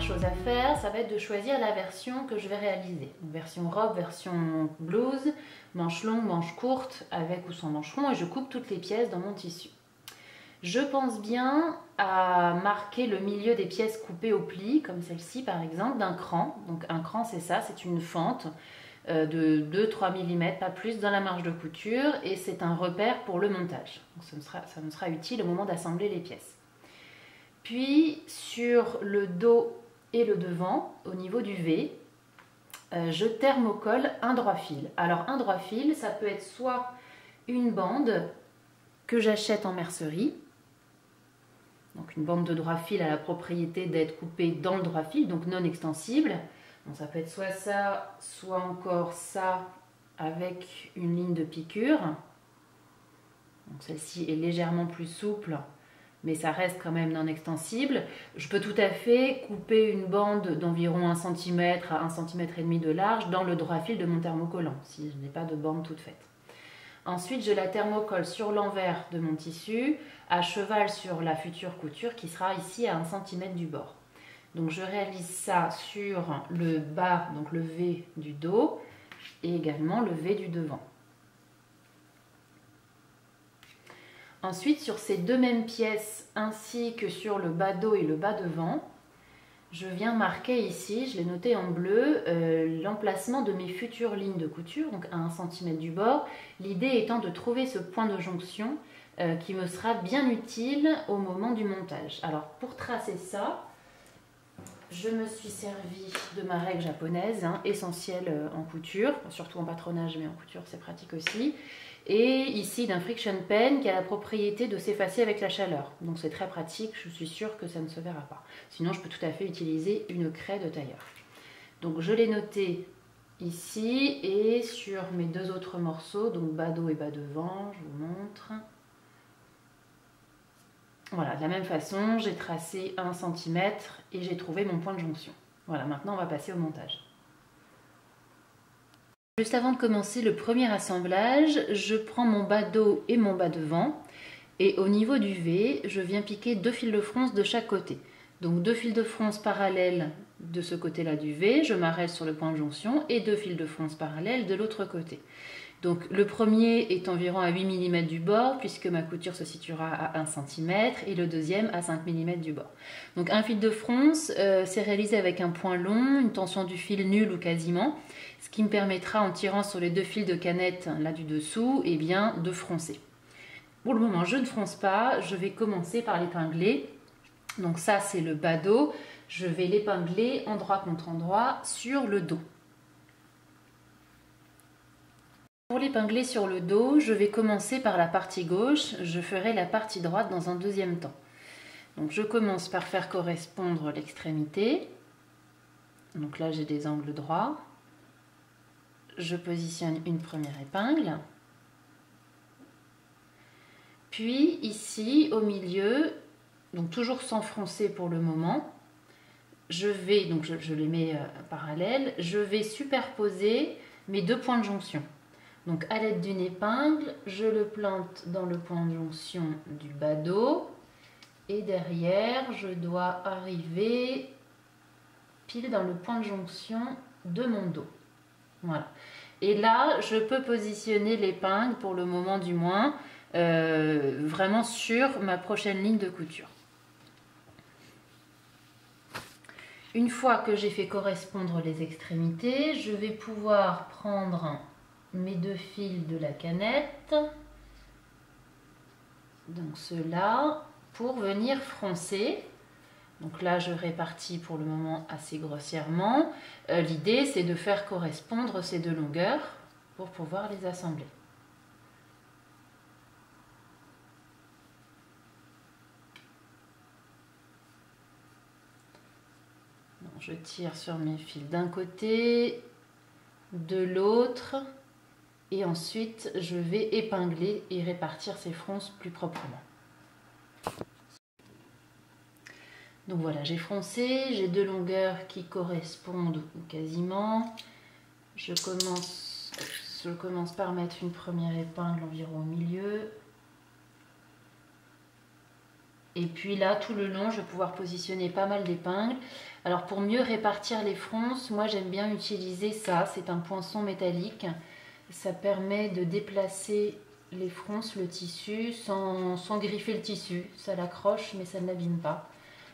chose à faire, ça va être de choisir la version que je vais réaliser. Donc, version robe, version blouse, manches longues, manches courtes, avec ou sans manches longues, et je coupe toutes les pièces dans mon tissu. Je pense bien à marquer le milieu des pièces coupées au pli, comme celle-ci par exemple, d'un cran. Donc un cran, c'est ça, c'est une fente de 2-3 mm, pas plus, dans la marge de couture, et c'est un repère pour le montage. Donc ça me sera utile au moment d'assembler les pièces. Puis sur le dos et le devant, au niveau du V, je thermocolle un droit fil. Alors un droit fil, ça peut être soit une bande que j'achète en mercerie, donc une bande de droit fil a la propriété d'être coupée dans le droit fil, donc non extensible. Donc ça peut être soit ça, soit encore ça, avec une ligne de piqûre. Celle-ci est légèrement plus souple, mais ça reste quand même non extensible. Je peux tout à fait couper une bande d'environ 1 cm à 1,5 cm de large dans le droit fil de mon thermocollant, si je n'ai pas de bande toute faite. Ensuite, je la thermocolle sur l'envers de mon tissu, à cheval sur la future couture qui sera ici à 1 cm du bord. Donc je réalise ça sur le bas, donc le V du dos, et également le V du devant. Ensuite, sur ces deux mêmes pièces, ainsi que sur le bas dos et le bas devant, je viens marquer ici, je l'ai noté en bleu, l'emplacement de mes futures lignes de couture, donc à 1 cm du bord. L'idée étant de trouver ce point de jonction qui me sera bien utile au moment du montage. Alors pour tracer ça, je me suis servi de ma règle japonaise, essentielle en couture, surtout en patronage, mais en couture c'est pratique aussi. Et ici d'un friction pen qui a la propriété de s'effacer avec la chaleur. Donc c'est très pratique, je suis sûre que ça ne se verra pas. Sinon je peux tout à fait utiliser une craie de tailleur. Donc je l'ai noté ici et sur mes deux autres morceaux, donc bas dos et bas devant, je vous montre. Voilà, de la même façon, j'ai tracé 1 cm et j'ai trouvé mon point de jonction. Voilà, maintenant on va passer au montage. Juste avant de commencer le premier assemblage, je prends mon bas dos et mon bas devant et au niveau du V, je viens piquer 2 fils de fronce de chaque côté. Donc 2 fils de fronce parallèles de ce côté-là du V, je m'arrête sur le point de jonction et 2 fils de fronce parallèles de l'autre côté. Donc le premier est environ à 8 mm du bord puisque ma couture se situera à 1 cm et le deuxième à 5 mm du bord. Donc un fil de fronce, c'est réalisé avec un point long, une tension du fil nulle ou quasiment, ce qui me permettra en tirant sur les 2 fils de canette là du dessous, eh bien, de froncer. Pour le moment je ne fronce pas, je vais commencer par l'épingler. Donc ça c'est le bas dos, je vais l'épingler endroit contre endroit sur le dos. Pour l'épingler sur le dos, je vais commencer par la partie gauche, je ferai la partie droite dans un deuxième temps. Donc je commence par faire correspondre l'extrémité. Donc là j'ai des angles droits. Je positionne une première épingle. Puis ici au milieu, donc toujours sans froncer pour le moment, je vais, donc je les mets parallèles, je vais superposer mes deux points de jonction. Donc à l'aide d'une épingle, je le plante dans le point de jonction du bas dos et derrière je dois arriver pile dans le point de jonction de mon dos. Voilà. Et là je peux positionner l'épingle pour le moment du moins vraiment sur ma prochaine ligne de couture. Une fois que j'ai fait correspondre les extrémités, je vais pouvoir prendre mes deux fils de la canette, donc ceux-là, pour venir froncer. Donc là je répartis pour le moment assez grossièrement. L'idée c'est de faire correspondre ces deux longueurs pour pouvoir les assembler. Donc, je tire sur mes fils d'un côté, de l'autre. Et ensuite, je vais épingler et répartir ces fronces plus proprement. Donc voilà, j'ai froncé, j'ai deux longueurs qui correspondent quasiment. Je commence par mettre une première épingle environ au milieu. Et puis là, tout le long, je vais pouvoir positionner pas mal d'épingles. Alors pour mieux répartir les fronces, moi j'aime bien utiliser ça, c'est un poinçon métallique. Ça permet de déplacer les fronces, le tissu, sans griffer le tissu. Ça l'accroche, mais ça ne l'abîme pas.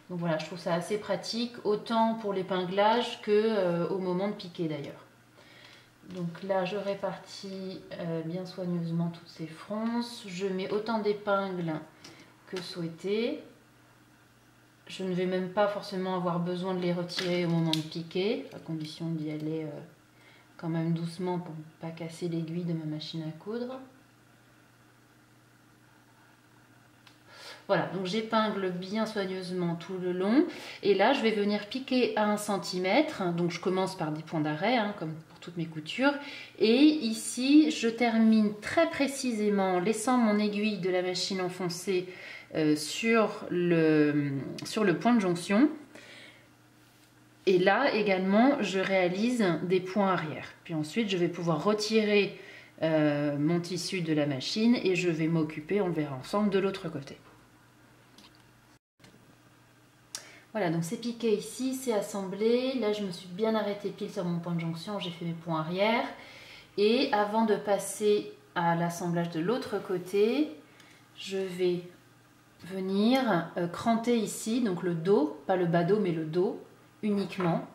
Donc voilà, je trouve ça assez pratique, autant pour l'épinglage que au moment de piquer d'ailleurs. Donc là, je répartis bien soigneusement toutes ces fronces. Je mets autant d'épingles que souhaité. Je ne vais même pas forcément avoir besoin de les retirer au moment de piquer, à condition d'y aller quand même doucement pour ne pas casser l'aiguille de ma machine à coudre. Voilà, donc j'épingle bien soigneusement tout le long. Et là, je vais venir piquer à 1 cm. Donc je commence par des points d'arrêt, hein, comme pour toutes mes coutures. Et ici, je termine très précisément, laissant mon aiguille de la machine enfoncée sur le point de jonction. Et là également, je réalise des points arrière. Puis ensuite, je vais pouvoir retirer mon tissu de la machine et je vais m'occuper, on le verra ensemble, de l'autre côté. Voilà, donc c'est piqué ici, c'est assemblé. Là, je me suis bien arrêtée pile sur mon point de jonction, j'ai fait mes points arrière. Et avant de passer à l'assemblage de l'autre côté, je vais venir cranter ici, donc le dos, pas le bas dos, mais le dos uniquement.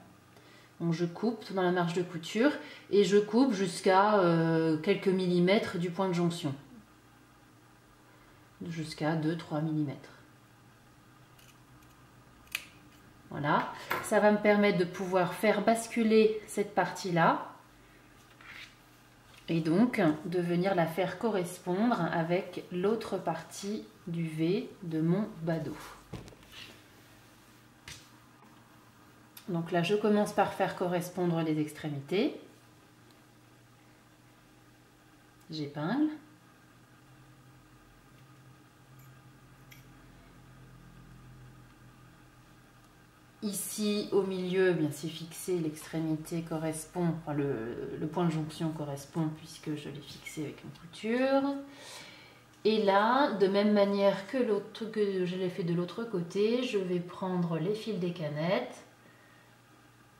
Donc je coupe dans la marge de couture et je coupe jusqu'à quelques millimètres du point de jonction. Jusqu'à 2-3 mm. Voilà, ça va me permettre de pouvoir faire basculer cette partie-là et donc de venir la faire correspondre avec l'autre partie du V de mon badaud. Donc là, je commence par faire correspondre les extrémités. J'épingle. Ici, au milieu, bien c'est fixé, l'extrémité correspond, enfin le point de jonction correspond puisque je l'ai fixé avec une couture. Et là, de même manière que je l'ai fait de l'autre côté, je vais prendre les fils des canettes,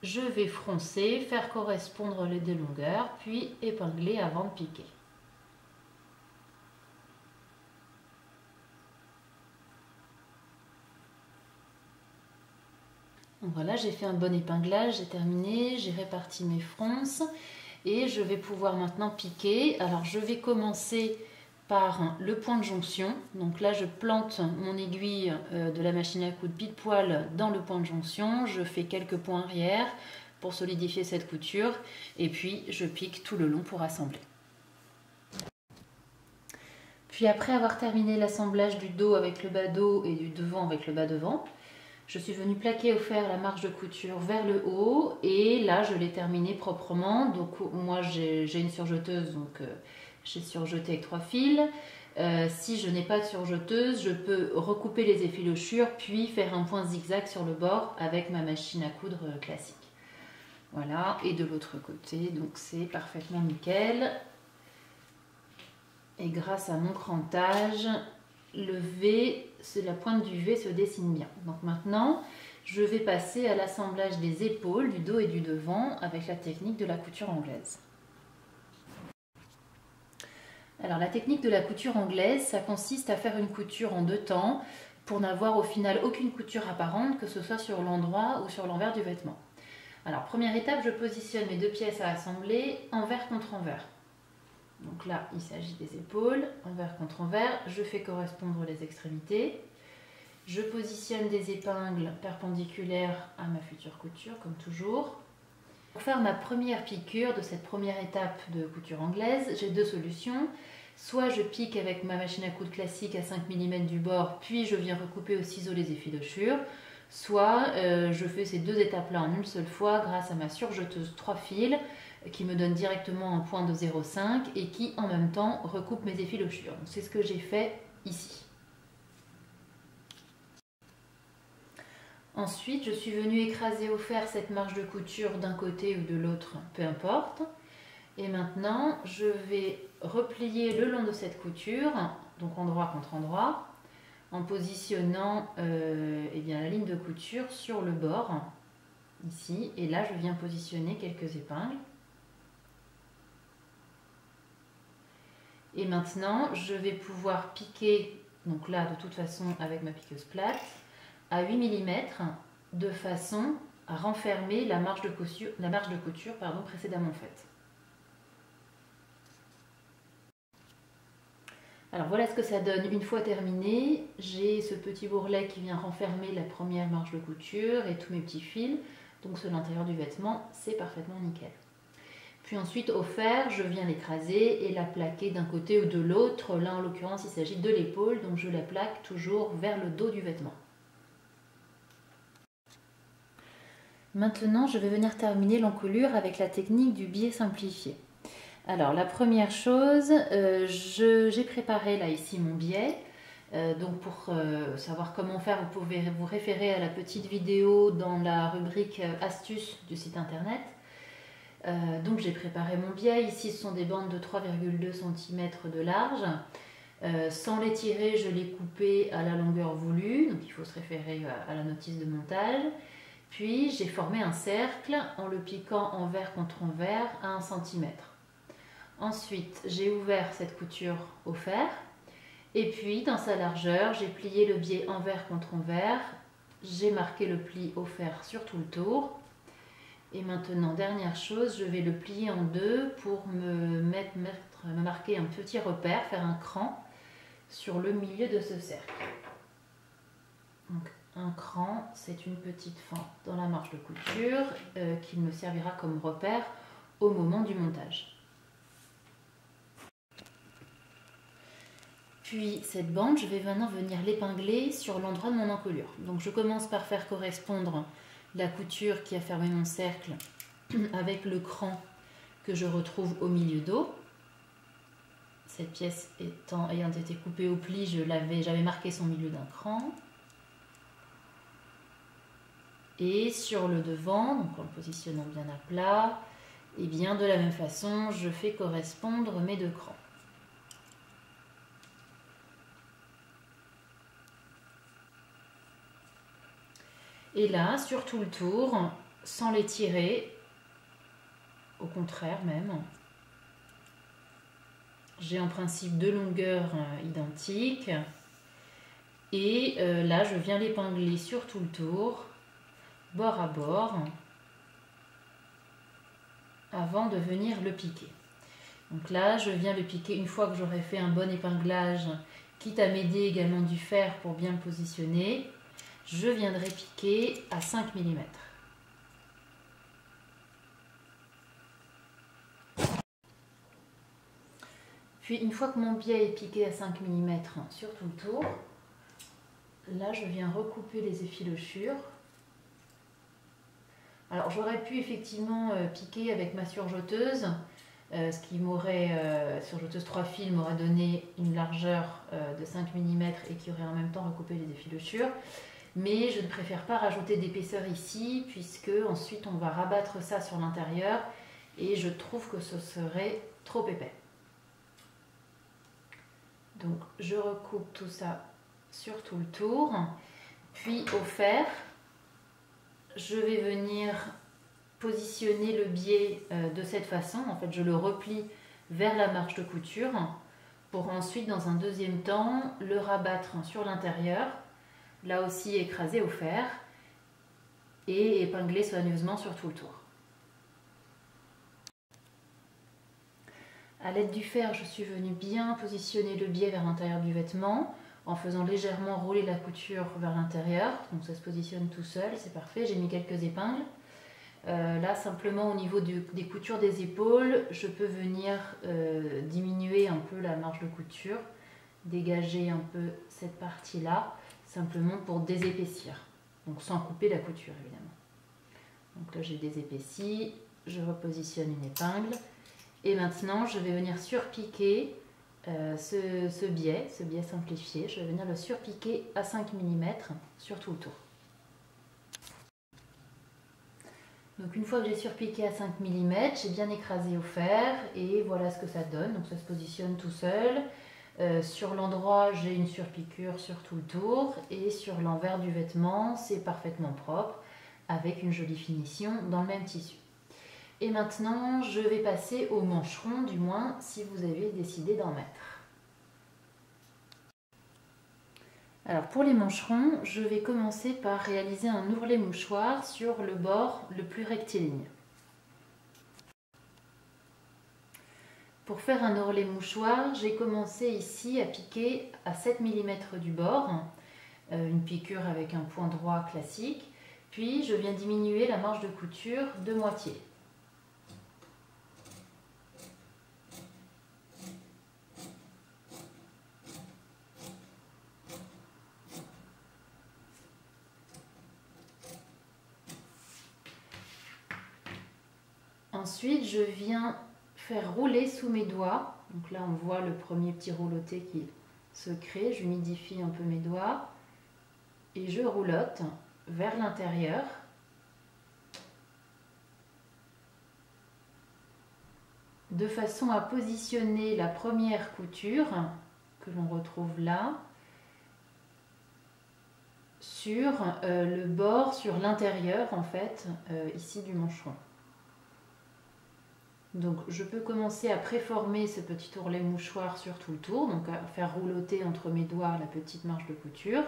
je vais froncer, faire correspondre les deux longueurs, puis épingler avant de piquer. Donc voilà, j'ai fait un bon épinglage, j'ai terminé, j'ai réparti mes fronces et je vais pouvoir maintenant piquer. Alors je vais commencer par le point de jonction. Donc là, je plante mon aiguille de la machine à coudre pile poil dans le point de jonction. Je fais quelques points arrière pour solidifier cette couture et puis je pique tout le long pour assembler. Puis après avoir terminé l'assemblage du dos avec le bas dos et du devant avec le bas devant, je suis venue plaquer au fer la marge de couture vers le haut et là je l'ai terminé proprement. Donc moi j'ai une surjeteuse, donc j'ai surjeté avec 3 fils. Si je n'ai pas de surjeteuse, je peux recouper les effilochures puis faire un point zigzag sur le bord avec ma machine à coudre classique. Voilà, et de l'autre côté, donc c'est parfaitement nickel. Et grâce à mon crantage, le V, la pointe du V se dessine bien. Donc maintenant, je vais passer à l'assemblage des épaules, du dos et du devant avec la technique de la couture anglaise. Alors la technique de la couture anglaise, ça consiste à faire une couture en 2 temps pour n'avoir au final aucune couture apparente, que ce soit sur l'endroit ou sur l'envers du vêtement. Alors première étape, je positionne mes 2 pièces à assembler envers contre envers. Donc là, il s'agit des épaules, envers contre envers, je fais correspondre les extrémités. Je positionne des épingles perpendiculaires à ma future couture, comme toujours. Pour faire ma première piqûre de cette première étape de couture anglaise, j'ai 2 solutions. Soit je pique avec ma machine à coudre classique à 5 mm du bord, puis je viens recouper au ciseau les effilochures. Soit je fais ces 2 étapes-là en une seule fois grâce à ma surjeteuse 3 fils qui me donne directement un point de 0,5 et qui en même temps recoupe mes effilochures. C'est ce que j'ai fait ici. Ensuite, je suis venue écraser au fer cette marge de couture d'un côté ou de l'autre, peu importe. Et maintenant, je vais replier le long de cette couture, donc endroit contre endroit, en positionnant eh bien, la ligne de couture sur le bord, ici, et là je viens positionner quelques épingles. Et maintenant je vais pouvoir piquer, donc là de toute façon avec ma piqueuse plate, à 8 mm de façon à renfermer la marge de couture précédemment faite. Alors voilà ce que ça donne une fois terminé. J'ai ce petit bourrelet qui vient renfermer la première marge de couture et tous mes petits fils. Donc sur l'intérieur du vêtement, c'est parfaitement nickel. Puis ensuite au fer, je viens l'écraser et la plaquer d'un côté ou de l'autre. Là en l'occurrence il s'agit de l'épaule, donc je la plaque toujours vers le dos du vêtement. Maintenant je vais venir terminer l'encolure avec la technique du biais simplifié. Alors la première chose, j'ai préparé là ici mon biais. Donc pour savoir comment faire, vous pouvez vous référer à la petite vidéo dans la rubrique astuces du site internet. Donc j'ai préparé mon biais. Ici ce sont des bandes de 3,2 cm de large. Sans les tirer, je l'ai coupé à la longueur voulue. Donc il faut se référer à la notice de montage. Puis j'ai formé un cercle en le piquant envers contre envers à 1 cm. Ensuite, j'ai ouvert cette couture au fer et puis dans sa largeur, j'ai plié le biais envers contre envers. J'ai marqué le pli au fer sur tout le tour. Et maintenant, dernière chose, je vais le plier en deux pour me marquer un petit repère, faire un cran sur le milieu de ce cercle. Donc, un cran, c'est une petite fente dans la marge de couture qui me servira comme repère au moment du montage. Puis cette bande, je vais maintenant venir l'épingler sur l'endroit de mon encolure. Donc je commence par faire correspondre la couture qui a fermé mon cercle avec le cran que je retrouve au milieu dos. Cette pièce ayant été coupée au pli, j'avais marqué son milieu d'un cran. Et sur le devant, donc en le positionnant bien à plat, et bien de la même façon, je fais correspondre mes deux crans. Et là, sur tout le tour, sans les tirer, au contraire même, j'ai en principe deux longueurs identiques. Et là, je viens l'épingler sur tout le tour, bord à bord, avant de venir le piquer. Donc là, je viens le piquer une fois que j'aurai fait un bon épinglage, quitte à m'aider également du fer pour bien le positionner. Je viendrai piquer à 5 mm. Puis une fois que mon biais est piqué à 5 mm sur tout le tour, là je viens recouper les effilochures. Alors j'aurais pu effectivement piquer avec ma surjeteuse, ce qui m'aurait, surjeteuse 3 fils, m'aurait donné une largeur de 5 mm et qui aurait en même temps recoupé les effilochures. Mais je ne préfère pas rajouter d'épaisseur ici, puisque ensuite on va rabattre ça sur l'intérieur et je trouve que ce serait trop épais. Donc je recoupe tout ça sur tout le tour, puis au fer, je vais venir positionner le biais de cette façon. En fait, je le replie vers la marge de couture pour ensuite, dans un deuxième temps, le rabattre sur l'intérieur. Là aussi écrasé au fer et épinglé soigneusement sur tout le tour. À l'aide du fer, je suis venue bien positionner le biais vers l'intérieur du vêtement en faisant légèrement rouler la couture vers l'intérieur. Donc ça se positionne tout seul, c'est parfait. J'ai mis quelques épingles. Là, simplement au niveau des coutures des épaules, je peux venir diminuer un peu la marge de couture, dégager un peu cette partie-là, simplement pour désépaissir, donc sans couper la couture évidemment. Donc là j'ai désépaissi, je repositionne une épingle et maintenant je vais venir surpiquer ce biais simplifié, je vais venir le surpiquer à 5 mm sur tout le tour. Donc une fois que j'ai surpiqué à 5 mm, j'ai bien écrasé au fer et voilà ce que ça donne, donc ça se positionne tout seul. Sur l'endroit, j'ai une surpiqûre sur tout le tour et sur l'envers du vêtement, c'est parfaitement propre avec une jolie finition dans le même tissu. Et maintenant, je vais passer au mancheron, du moins si vous avez décidé d'en mettre. Alors pour les mancherons, je vais commencer par réaliser un ourlet mouchoir sur le bord le plus rectiligne. Pour faire un ourlet mouchoir, j'ai commencé ici à piquer à 7 mm du bord, une piqûre avec un point droit classique, puis je viens diminuer la marge de couture de moitié. Ensuite, je viens faire rouler sous mes doigts. Donc là, on voit le premier petit rouloté qui se crée. J'humidifie un peu mes doigts et je roulotte vers l'intérieur. De façon à positionner la première couture que l'on retrouve là sur le bord, sur l'intérieur en fait, ici du mancheron. Donc je peux commencer à préformer ce petit ourlet mouchoir sur tout le tour, donc à faire rouloter entre mes doigts la petite marge de couture.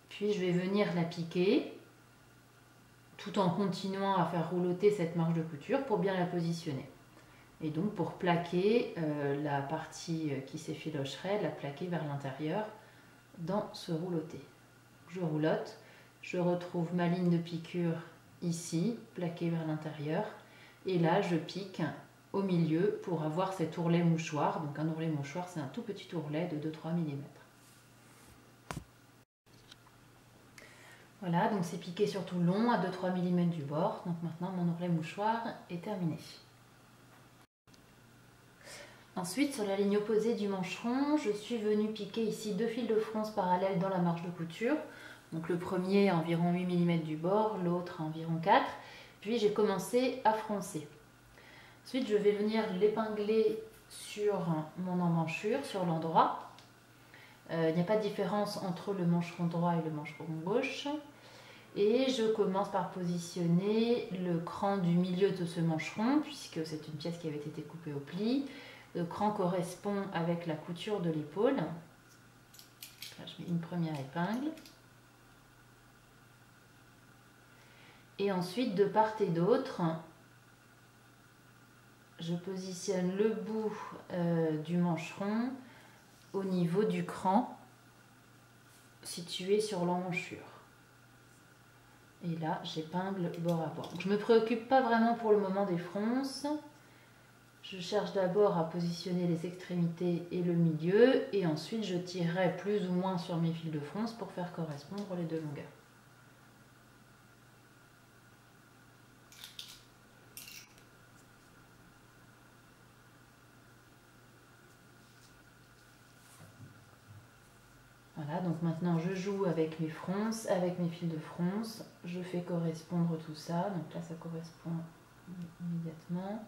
Puis je vais venir la piquer, tout en continuant à faire rouloter cette marge de couture pour bien la positionner. Et donc pour plaquer la partie qui s'effilocherait, la plaquer vers l'intérieur dans ce rouloté. Je roulotte. Je retrouve ma ligne de piqûre ici, plaquée vers l'intérieur. Et là, je pique au milieu pour avoir cet ourlet mouchoir. Donc un ourlet mouchoir, c'est un tout petit ourlet de 2-3 mm. Voilà, donc c'est piqué sur tout le long à 2-3 mm du bord. Donc maintenant, mon ourlet mouchoir est terminé. Ensuite, sur la ligne opposée du mancheron, je suis venue piquer ici 2 fils de fronce parallèles dans la marge de couture. Donc le premier à environ 8 mm du bord, l'autre à environ 4. Puis j'ai commencé à froncer. Ensuite, je vais venir l'épingler sur mon emmanchure, sur l'endroit. Il n'y a pas de différence entre le mancheron droit et le mancheron gauche. Et je commence par positionner le cran du milieu de ce mancheron, puisque c'est une pièce qui avait été coupée au pli. Le cran correspond avec la couture de l'épaule. Là, je mets une première épingle. Et ensuite, de part et d'autre, je positionne le bout du mancheron au niveau du cran situé sur l'emmanchure. Et là, j'épingle bord à bord. Donc, je ne me préoccupe pas vraiment pour le moment des fronces. Je cherche d'abord à positionner les extrémités et le milieu. Et ensuite, je tirerai plus ou moins sur mes fils de fronce pour faire correspondre les deux longueurs. Voilà, donc maintenant je joue avec mes fronces, avec mes fils de fronce, je fais correspondre tout ça, donc là ça correspond immédiatement.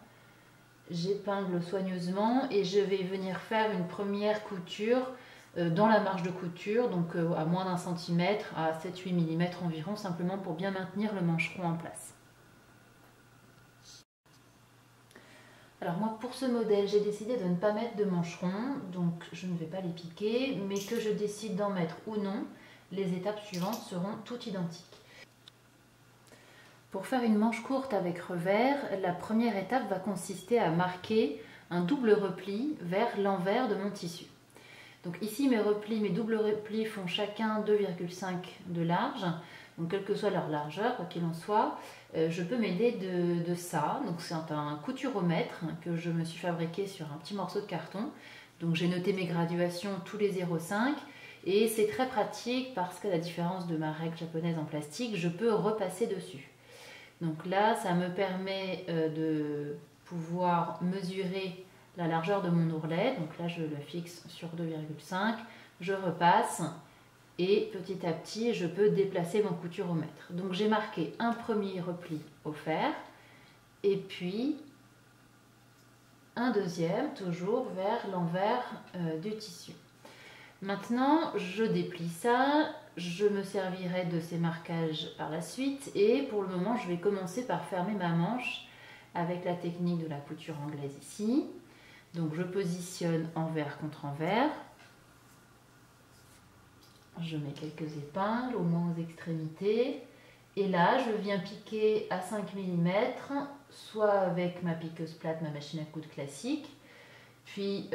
J'épingle soigneusement et je vais venir faire une première couture dans la marge de couture, donc à moins d'1 cm, à 7-8 mm environ, simplement pour bien maintenir le mancheron en place. Alors moi pour ce modèle j'ai décidé de ne pas mettre de mancherons, donc je ne vais pas les piquer, mais que je décide d'en mettre ou non, les étapes suivantes seront toutes identiques. Pour faire une manche courte avec revers, la première étape va consister à marquer un double repli vers l'envers de mon tissu. Donc ici mes doubles replis font chacun 2,5 de large. Donc quelle que soit leur largeur, quoi qu'il en soit, je peux m'aider de ça. Donc c'est un couturomètre que je me suis fabriqué sur un petit morceau de carton. Donc j'ai noté mes graduations tous les 0,5 et c'est très pratique parce qu'à la différence de ma règle japonaise en plastique, je peux repasser dessus. Donc là, ça me permet de pouvoir mesurer la largeur de mon ourlet. Donc là, je le fixe sur 2,5, je repasse. Et petit à petit, je peux déplacer mon couturomètre. Donc j'ai marqué un premier repli au fer et puis un deuxième, toujours vers l'envers du tissu. Maintenant, je déplie ça, je me servirai de ces marquages par la suite et pour le moment, je vais commencer par fermer ma manche avec la technique de la couture anglaise ici. Donc je positionne envers contre envers. Je mets quelques épingles, au moins aux extrémités. Et là, je viens piquer à 5 mm, soit avec ma piqueuse plate, ma machine à coudre classique. Puis,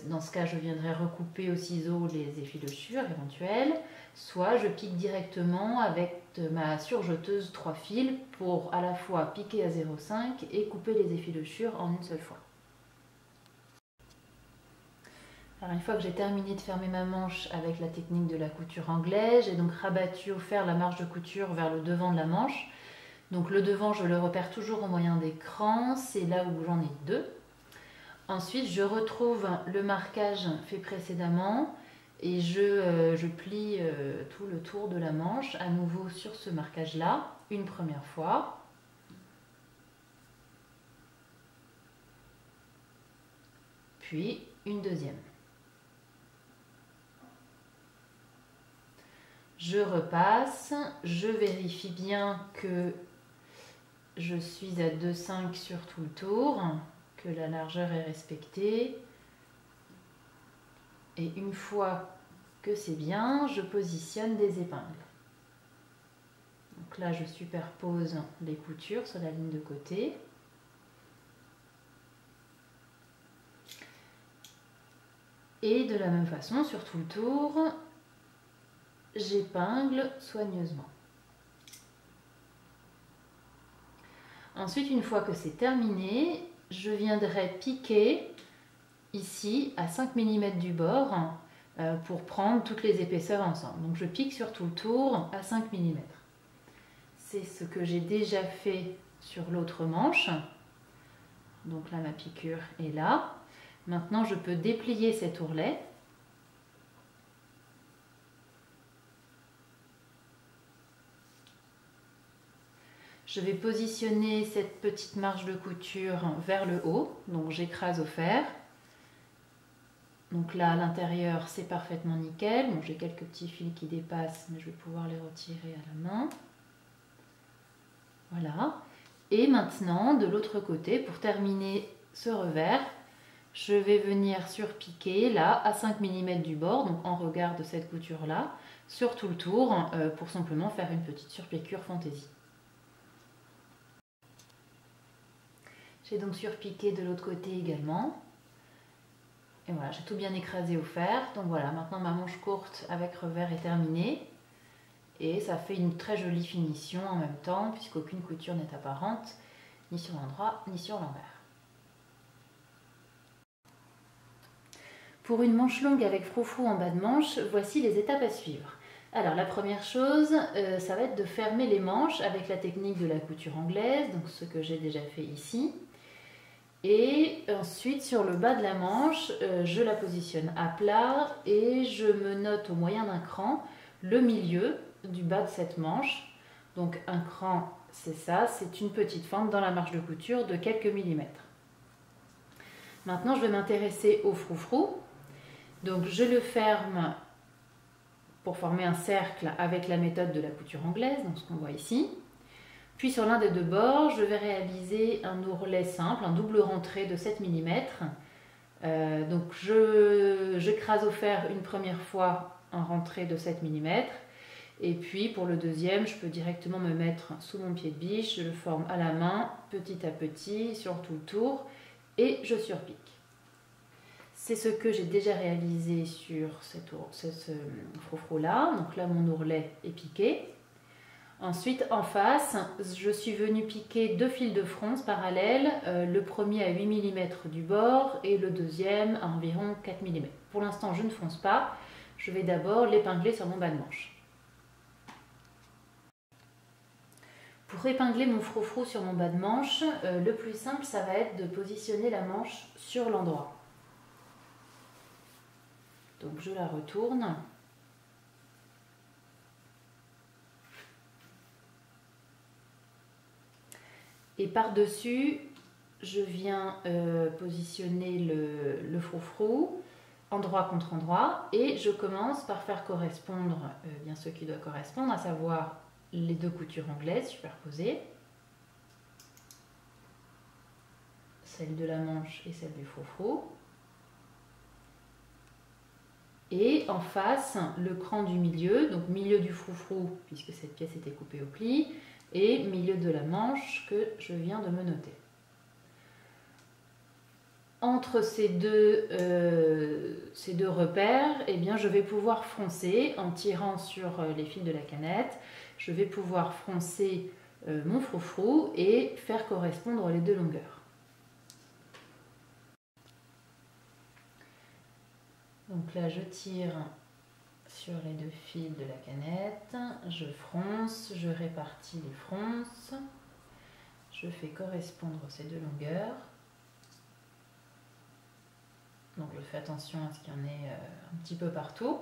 dans ce cas, je viendrai recouper au ciseau les effilochures éventuelles. Soit je pique directement avec ma surjeteuse 3 fils pour à la fois piquer à 0,5 et couper les effilochures en une seule fois. Alors une fois que j'ai terminé de fermer ma manche avec la technique de la couture anglaise, j'ai donc rabattu au fer la marge de couture vers le devant de la manche. Donc le devant, je le repère toujours au moyen des crans, c'est là où j'en ai deux. Ensuite, je retrouve le marquage fait précédemment et je plie tout le tour de la manche à nouveau sur ce marquage-là, une première fois. Puis une deuxième. Je repasse, je vérifie bien que je suis à 2,5 sur tout le tour, que la largeur est respectée. Et une fois que c'est bien, je positionne des épingles. Donc là, je superpose les coutures sur la ligne de côté. Et de la même façon, sur tout le tour, j'épingle soigneusement. Ensuite, une fois que c'est terminé, je viendrai piquer ici à 5 mm du bord pour prendre toutes les épaisseurs ensemble. Donc je pique sur tout le tour à 5 mm. C'est ce que j'ai déjà fait sur l'autre manche. Donc là, ma piqûre est là. Maintenant, je peux déplier cet ourlet. Je vais positionner cette petite marge de couture vers le haut, donc j'écrase au fer. Donc là, à l'intérieur, c'est parfaitement nickel. Bon, j'ai quelques petits fils qui dépassent, mais je vais pouvoir les retirer à la main. Voilà. Et maintenant, de l'autre côté, pour terminer ce revers, je vais venir surpiquer là, à 5 mm du bord, donc en regard de cette couture-là, sur tout le tour, pour simplement faire une petite surpiqûre fantaisie. J'ai donc surpiqué de l'autre côté également. Et voilà, j'ai tout bien écrasé au fer. Donc voilà, maintenant ma manche courte avec revers est terminée. Et ça fait une très jolie finition en même temps, puisqu'aucune couture n'est apparente, ni sur l'endroit, ni sur l'envers. Pour une manche longue avec froufrou en bas de manche, voici les étapes à suivre. Alors la première chose, ça va être de fermer les manches avec la technique de la couture anglaise, donc ce que j'ai déjà fait ici. Et ensuite, sur le bas de la manche, je la positionne à plat et je me note au moyen d'un cran le milieu du bas de cette manche. Donc un cran, c'est ça, c'est une petite fente dans la marge de couture de quelques millimètres. Maintenant, je vais m'intéresser au froufrou. Donc je le ferme pour former un cercle avec la méthode de la couture anglaise, donc ce qu'on voit ici. Puis sur l'un des deux bords, je vais réaliser un ourlet simple, un double rentré de 7 mm. Donc j'écrase au fer une première fois un rentré de 7 mm. Et puis pour le deuxième, je peux directement me mettre sous mon pied de biche, je le forme à la main, petit à petit, sur tout le tour, et je surpique. C'est ce que j'ai déjà réalisé sur ce froufrou-là. Donc là, mon ourlet est piqué. Ensuite, en face, je suis venue piquer deux fils de fronce parallèles, le premier à 8 mm du bord et le deuxième à environ 4 mm. Pour l'instant, je ne fronce pas, je vais d'abord l'épingler sur mon bas de manche. Pour épingler mon froufrou sur mon bas de manche, le plus simple, ça va être de positionner la manche sur l'endroit. Donc je la retourne. Et par-dessus, je viens positionner le froufrou endroit contre endroit et je commence par faire correspondre bien ce qui doit correspondre, à savoir les deux coutures anglaises superposées, celle de la manche et celle du froufrou. Et en face, le cran du milieu, donc milieu du froufrou, puisque cette pièce était coupée au pli, et milieu de la manche que je viens de me noter. Entre ces deux repères, eh bien, je vais pouvoir froncer en tirant sur les fils de la canette. Je vais pouvoir froncer mon froufrou et faire correspondre les deux longueurs. Donc là, je tire sur les deux fils de la canette, je fronce, je répartis les fronces, je fais correspondre ces deux longueurs. Donc je fais attention à ce qu'il y en ait un petit peu partout.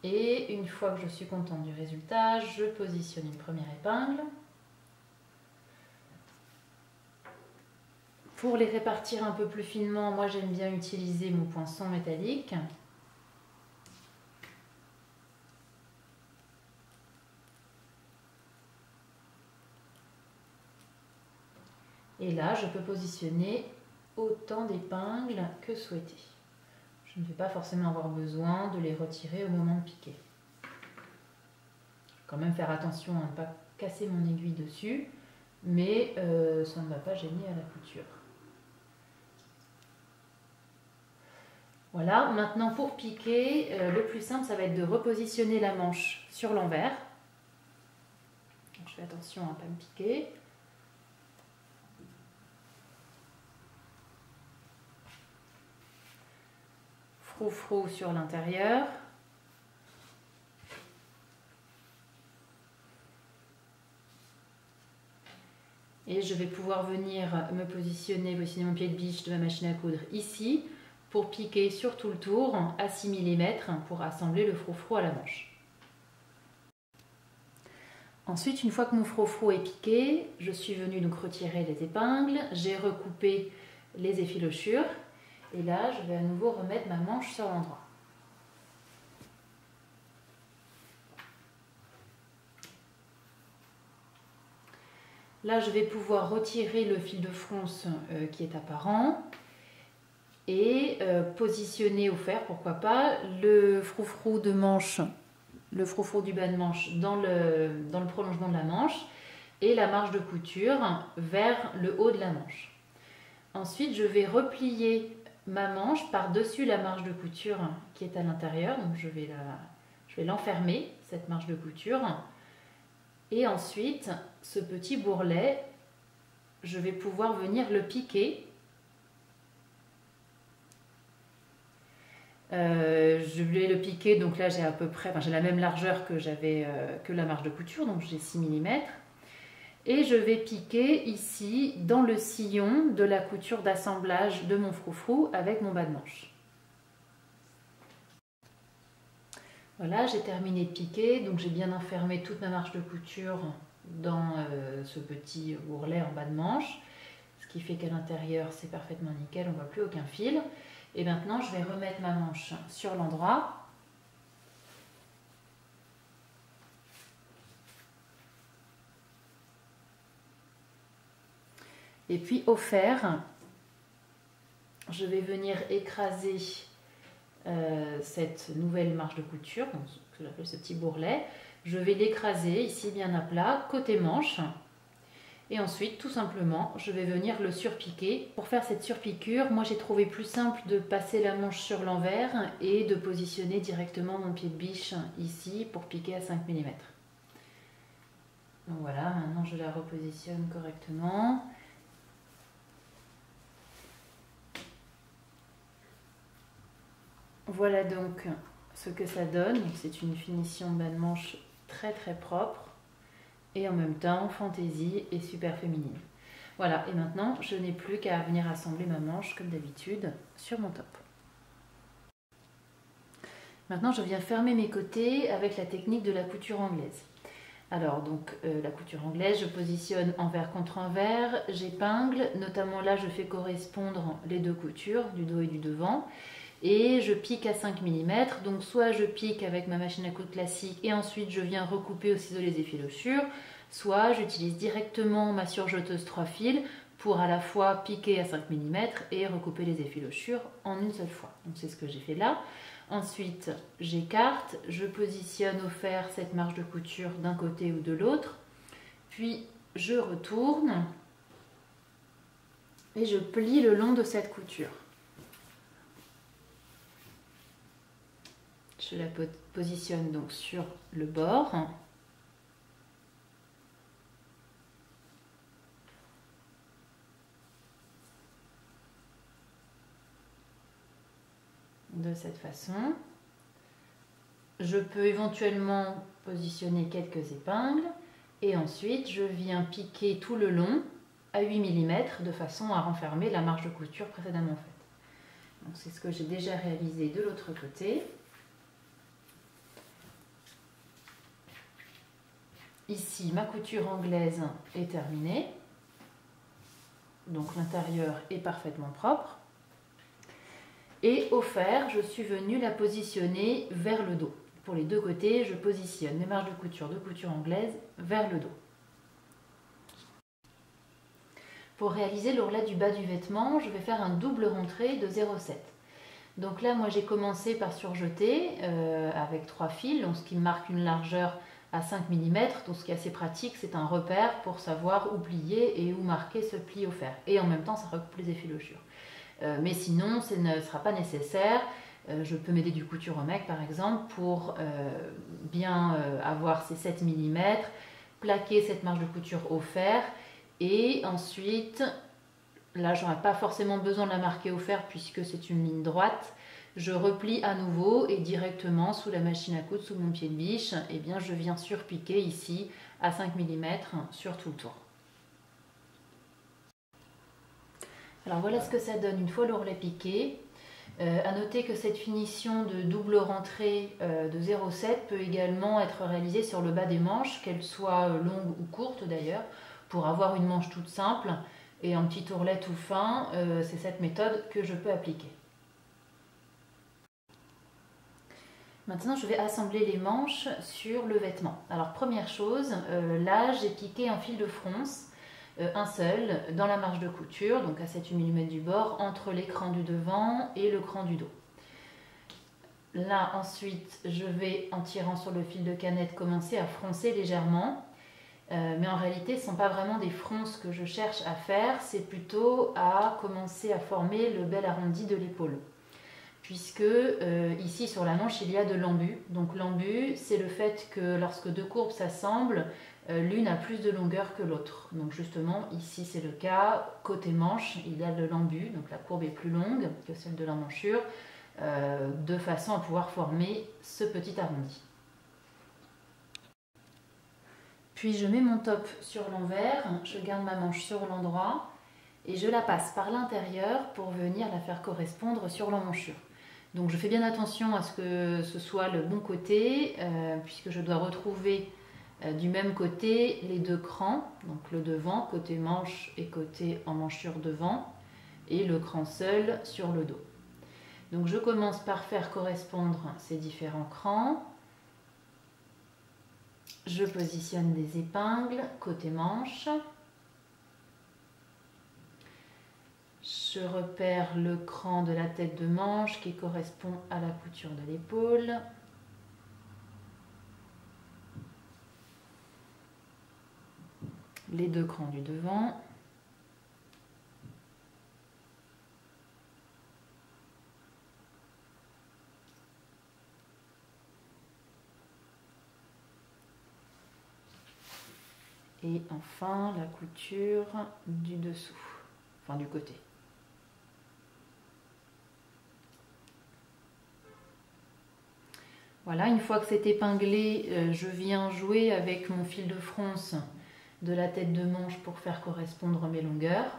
Et une fois que je suis contente du résultat, je positionne une première épingle. Pour les répartir un peu plus finement, moi j'aime bien utiliser mon poinçon métallique. Et là, je peux positionner autant d'épingles que souhaité. Je ne vais pas forcément avoir besoin de les retirer au moment de piquer. Je vais quand même faire attention à ne pas casser mon aiguille dessus, mais ça ne va pas gêner à la couture. Voilà, maintenant pour piquer, le plus simple, ça va être de repositionner la manche sur l'envers. Je fais attention à ne pas me piquer. Froufrou sur l'intérieur. Et je vais pouvoir venir me positionner mon pied de biche de ma machine à coudre ici pour piquer sur tout le tour à 6 mm pour assembler le froufrou à la manche. Ensuite, une fois que mon froufrou est piqué, je suis venue donc retirer les épingles, j'ai recoupé les effilochures et là je vais à nouveau remettre ma manche sur l'endroit. Là, je vais pouvoir retirer le fil de fronce qui est apparent et positionner au fer, pourquoi pas, le froufrou de manche, le froufrou du bas de manche dans le prolongement de la manche et la marge de couture vers le haut de la manche. Ensuite, je vais replier ma manche par-dessus la marge de couture qui est à l'intérieur, donc je vais l'enfermer, cette marge de couture. Et ensuite, ce petit bourrelet, je vais pouvoir venir le piquer. Je vais le piquer, donc là j'ai à peu près, j'ai la même largeur que la marge de couture, donc j'ai 6 mm. Et je vais piquer ici dans le sillon de la couture d'assemblage de mon froufrou avec mon bas de manche. Voilà, j'ai terminé de piquer, donc j'ai bien enfermé toute ma marge de couture dans ce petit bourrelet en bas de manche, ce qui fait qu'à l'intérieur c'est parfaitement nickel, on ne voit plus aucun fil. Et maintenant je vais remettre ma manche sur l'endroit. Et puis au fer, je vais venir écraser cette nouvelle marge de couture, donc ce que j'appelle ce petit bourrelet. Je vais l'écraser ici bien à plat, côté manche. Et ensuite, tout simplement, je vais venir le surpiquer. Pour faire cette surpiqûre, moi j'ai trouvé plus simple de passer la manche sur l'envers et de positionner directement mon pied de biche ici pour piquer à 5 mm. Donc voilà, maintenant je la repositionne correctement. Voilà donc ce que ça donne. C'est une finition de bas de manche très très propre et en même temps fantaisie et super féminine. Voilà, et maintenant je n'ai plus qu'à venir assembler ma manche comme d'habitude sur mon top. Maintenant je viens fermer mes côtés avec la technique de la couture anglaise. Alors donc la couture anglaise, je positionne envers contre envers, j'épingle, notamment là je fais correspondre les deux coutures, du dos et du devant, et je pique à 5 mm, donc soit je pique avec ma machine à coudre classique et ensuite je viens recouper au ciseau les effilochures, soit j'utilise directement ma surjeteuse 3 fils pour à la fois piquer à 5 mm et recouper les effilochures en une seule fois. Donc c'est ce que j'ai fait là. Ensuite, j'écarte, je positionne au fer cette marge de couture d'un côté ou de l'autre, puis je retourne et je plie le long de cette couture. Je la positionne donc sur le bord. De cette façon. Je peux éventuellement positionner quelques épingles et ensuite je viens piquer tout le long à 8 mm de façon à renfermer la marge de couture précédemment faite. Donc c'est ce que j'ai déjà réalisé de l'autre côté. Ici, ma couture anglaise est terminée. Donc l'intérieur est parfaitement propre. Et au fer, je suis venue la positionner vers le dos. Pour les deux côtés, je positionne mes marges de couture anglaise vers le dos. Pour réaliser l'ourlet du bas du vêtement, je vais faire un double rentré de 0,7. Donc là, moi j'ai commencé par surjeter avec 3 fils, donc ce qui marque une largeur à 5 mm. Donc ce qui est assez pratique, c'est un repère pour savoir où plier et où marquer ce pli au fer. Et en même temps, ça recoupe les effilochures. Mais sinon, ce ne sera pas nécessaire. Je peux m'aider du couture-mec par exemple pour bien avoir ces 7 mm, plaquer cette marge de couture au fer et ensuite, là j'aurai pas forcément besoin de la marquer au fer puisque c'est une ligne droite. Je replie à nouveau et directement sous la machine à coudre, sous mon pied de biche, eh bien, je viens surpiquer ici à 5 mm sur tout le tour. Alors voilà ce que ça donne une fois l'ourlet piqué. À noter que cette finition de double rentrée de 0,7 peut également être réalisée sur le bas des manches, qu'elles soient longues ou courtes d'ailleurs, pour avoir une manche toute simple et un petit ourlet tout fin. C'est cette méthode que je peux appliquer. Maintenant, je vais assembler les manches sur le vêtement. Alors première chose, là j'ai piqué un fil de fronce. Un seul dans la marge de couture, donc à 7-8 mm du bord, entre l'écran du devant et le cran du dos. Là ensuite, je vais, en tirant sur le fil de canette, commencer à froncer légèrement. Mais en réalité, ce ne sont pas vraiment des fronces que je cherche à faire, c'est plutôt à commencer à former le bel arrondi de l'épaule. Puisque ici sur la manche, il y a de l'embu. Donc l'embu, c'est le fait que lorsque deux courbes s'assemblent, l'une a plus de longueur que l'autre. Donc justement, ici c'est le cas. Côté manche, il y a de l'embu, donc la courbe est plus longue que celle de l'emmanchure, de façon à pouvoir former ce petit arrondi. Puis je mets mon top sur l'envers, je garde ma manche sur l'endroit et je la passe par l'intérieur pour venir la faire correspondre sur l'emmanchure. Donc je fais bien attention à ce que ce soit le bon côté, puisque je dois retrouver du même côté les deux crans, donc le devant, côté manche et côté emmanchure devant, et le cran seul sur le dos. Donc je commence par faire correspondre ces différents crans. Je positionne des épingles côté manche. Je repère le cran de la tête de manche qui correspond à la couture de l'épaule. Les deux crans du devant. Et enfin la couture du dessous, enfin du côté. Voilà, une fois que c'est épinglé, je viens jouer avec mon fil de fronce de la tête de manche pour faire correspondre mes longueurs.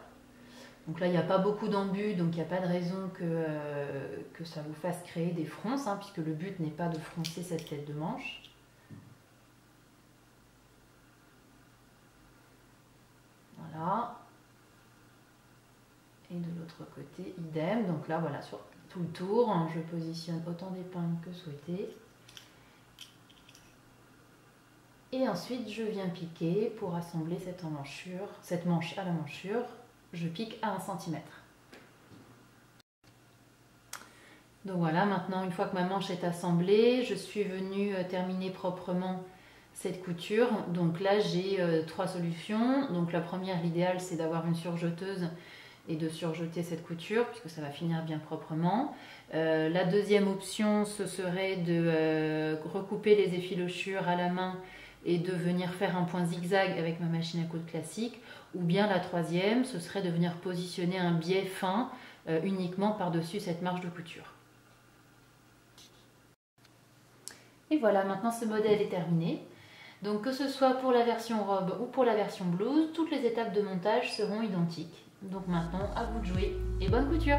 Donc là, il n'y a pas beaucoup d'embus, donc il n'y a pas de raison que ça vous fasse créer des fronces, puisque le but n'est pas de froncer cette tête de manche. Voilà. Et de l'autre côté, idem. Donc là, voilà, sur tout le tour, hein, je positionne autant d'épingles que souhaité. Et ensuite, je viens piquer pour assembler cette manche à la manchure. Je pique à 1 cm. Donc voilà, maintenant, une fois que ma manche est assemblée, je suis venue terminer proprement cette couture. Donc là, j'ai 3 solutions. Donc la première, l'idéal, c'est d'avoir une surjeteuse et de surjeter cette couture puisque ça va finir bien proprement. La deuxième option, ce serait de recouper les effilochures à la main et de venir faire un point zigzag avec ma machine à coudre classique. Ou bien la troisième, ce serait de venir positionner un biais fin uniquement par-dessus cette marge de couture. Et voilà, maintenant ce modèle est terminé. Donc que ce soit pour la version robe ou pour la version blouse, toutes les étapes de montage seront identiques. Donc maintenant, à vous de jouer et bonne couture!